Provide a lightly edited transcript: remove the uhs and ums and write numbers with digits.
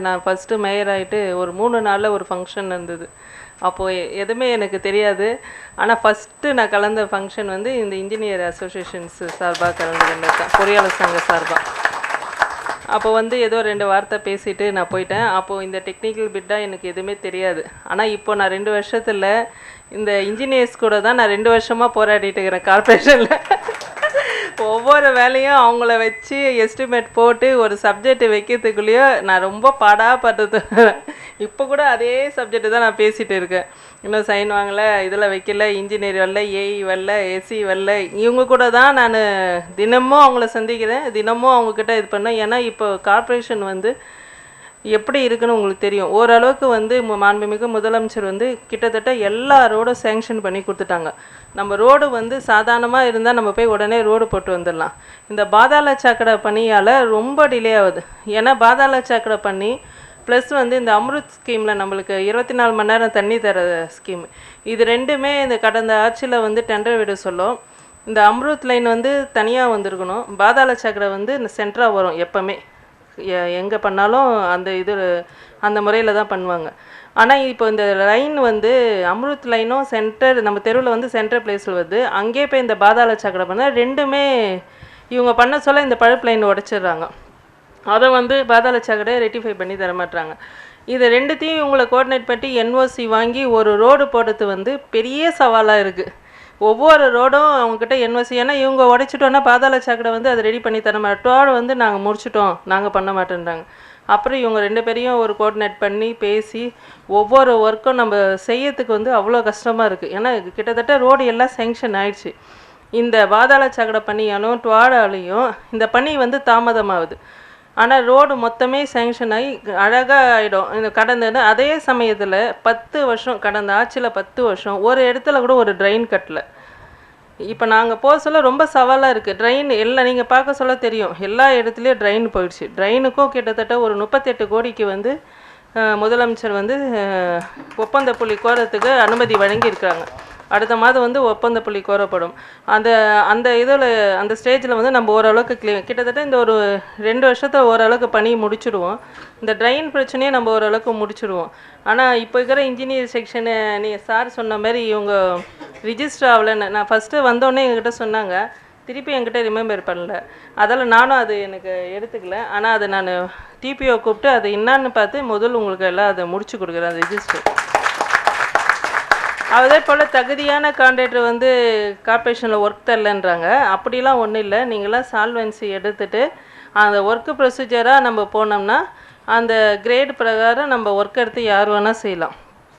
நான் first mayor ஆகிட்டு ஒரு 3 நாளில் ஒரு ஃபங்க்ஷன் இருந்தது. அப்போது எதுவுமே எனக்கு தெரியாது. ஆனால் ஃபஸ்ட்டு நான் கலந்த ஃபங்க்ஷன் வந்து இந்த இன்ஜினியர் அசோசியேஷன்ஸ் சார்பாக கலந்துக்கிட்டேன், பொறியாளர் சங்க சார்பாக. அப்போ வந்து ஏதோ 2 வார்த்தை பேசிவிட்டு நான் போயிட்டேன். அப்போது இந்த டெக்னிக்கல் பிட்டாக எனக்கு எதுவுமே தெரியாது. ஆனால் இப்போ நான் 2 வருஷத்தில் இந்த இன்ஜினியர்ஸ் கூட தான் நான் 2 வருஷமாக போராடிட்டு இருக்கிறேன் கார்ப்பரேஷனில். ஒவ்வொரு வேலையும் அவங்கள வச்சு எஸ்டிமேட் போட்டு ஒரு சப்ஜெக்ட் வைக்கிறதுக்குள்ளேயோ நான் ரொம்ப பாடாப்பட்டது. இப்போ கூட அதே சப்ஜெக்டு தான் நான் பேசிகிட்டு இருக்கேன். இன்னும் சைன் வாங்கலை, இதில் வைக்கல, இன்ஜினியர் வரல, ஏஇ வரல, எஸ்சி வரல. இவங்க கூட தான் நான் தினமும் அவங்கள சந்திக்கிறேன், தினமும் அவங்கக்கிட்ட இது பண்ணேன். ஏன்னா இப்போ கார்ப்பரேஷன் வந்து எப்படி இருக்குன்னு உங்களுக்கு தெரியும். ஓரளவுக்கு வந்து மாண்புமிகு முதலமைச்சர் வந்து கிட்டத்தட்ட எல்லா ரோடும் சேங்ஷன் பண்ணி கொடுத்துட்டாங்க. நம்ம ரோடு வந்து சாதாரணமாக இருந்தால் நம்ம போய் உடனே ரோடு போட்டு வந்துடலாம். இந்த பாதாள சாக்கடை பணியால் ரொம்ப டிலே ஆகுது. ஏன்னா பாதாள சாக்கடை பண்ணி ப்ளஸ் வந்து இந்த அம்ருத் ஸ்கீமில் நம்மளுக்கு 24 மணி நேரம் தண்ணி தர ஸ்கீம், இது ரெண்டுமே இந்த கடந்த ஆட்சியில் வந்து டெண்டர் விட சொல்லும். இந்த அம்ருத் லைன் வந்து தனியாக வந்திருக்கணும், பாதாள சாக்கடை வந்து இந்த சென்டராக வரும். எப்போவுமே எங்கே பண்ணாலும் அந்த முறையில் தான் பண்ணுவாங்க. ஆனால் இப்போ இந்த லைன் வந்து அம்ருத் லைனும் சென்டர் நம்ம தெருவில் வந்து சென்டர் பிளேஸில் வருது. அங்கேயே போய் இந்த பாதாள சாக்கடை பண்ணால் ரெண்டுமே இவங்க பண்ண சொல்ல இந்த பழுப்பு லைன் உடச்சிடுறாங்க. அதை வந்து பாதாள சாக்கடையை ரெட்டிஃபை பண்ணி தரமாட்டுறாங்க. இது ரெண்டுத்தையும் இவங்களை கோஆர்டினேட் பண்ணி என்ஓசி வாங்கி ஒரு ரோடு போடுறது வந்து பெரிய சவாலாக இருக்குது. ஒவ்வொரு ரோடும் அவங்கக்கிட்ட என்ஓசி, ஏன்னா இவங்க உடைச்சிட்டோன்னா பாதாள சாக்கடை வந்து அதை ரெடி பண்ணி தர மாட்டோம், வந்து நாங்கள் முடிச்சிட்டோம், நாங்கள் பண்ண மாட்டேன்றாங்க. அப்புறம் இவங்க 2 பேரையும் ஒரு கோஆர்டினேட் பண்ணி பேசி ஒவ்வொரு ஒர்க்கும் நம்ம செய்யறதுக்கு வந்து அவ்வளோ கஷ்டமாக இருக்குது. ஏன்னா கிட்டத்தட்ட ரோடு எல்லாம் சேங்ஷன் ஆயிடுச்சு. இந்த பாதாள சாக்கடை பணியாலும் டுவாடாலையும் இந்த பணி வந்து தாமதமாகுது. ஆனால் ரோடு மொத்தமே சேங்ஷன் ஆகி அழகாக ஆகிடும். இந்த கடந்த அதே சமயத்தில் 10 வருஷம் கடந்த ஆட்சியில் 10 வருஷம் ஒரு இடத்துல கூட ஒரு ட்ரெயின் கட்டலை. இப்போ நாங்கள் போக சொல்ல ரொம்ப சவாலாக இருக்குது. ட்ரெயின் எல்லாம் நீங்கள் பார்க்க சொல்ல தெரியும், எல்லா இடத்துலையும் ட்ரெயின் போயிடுச்சு. ட்ரெயினுக்கும் கிட்டத்தட்ட ஒரு 38 கோடிக்கு வந்து முதலமைச்சர் வந்து ஒப்பந்த புள்ளி கோரத்துக்கு அனுமதி வழங்கியிருக்காங்க. அடுத்த மாதம் வந்து ஒப்பந்த புள்ளி கோரப்படும். அந்த இதில் அந்த ஸ்டேஜில் வந்து நம்ம ஓரளவுக்கு கிட்டத்தட்ட இந்த ஒரு 2 வருஷத்தில் ஓரளவுக்கு பணி முடிச்சுடுவோம். இந்த ட்ரெயின் பிரச்சனையை நம்ம ஓரளவுக்கு முடிச்சுடுவோம். ஆனால் இப்போ இருக்கிற இன்ஜினியர் செக்ஷனு சார் சொன்ன மாதிரி இவங்க ரிஜிஸ்டர் ஆகலைன்னு நான் ஃபஸ்ட்டு வந்தோடனே எங்ககிட்ட சொன்னாங்க, திருப்பி என்கிட்ட ரிமெம்பர் பண்ணல. அதால் நானும் அது எனக்கு எடுத்துக்கல. ஆனால் அதை நான் டிபிஓ கூப்பிட்டு அது என்னான்னு பார்த்து முதல் உங்களுக்கு எல்லாம் அதை முடிச்சு கொடுக்குறேன் அந்த ரிஜிஸ்டர். அதே போல் தகுதியான கான்ட்ராக்டர் வந்து கார்ப்பரேஷனில் ஒர்க் தரலன்றாங்க. அப்படிலாம் ஒன்றும் இல்லை. நீங்களாம் சால்வன்சி எடுத்துகிட்டு அந்த ஒர்க்கு ப்ரொசீஜராக நம்ம போனோம்னா அந்த கிரேட் பிரகாரம் நம்ம ஒர்க் எடுத்து யார் வேணால் செய்யலாம்.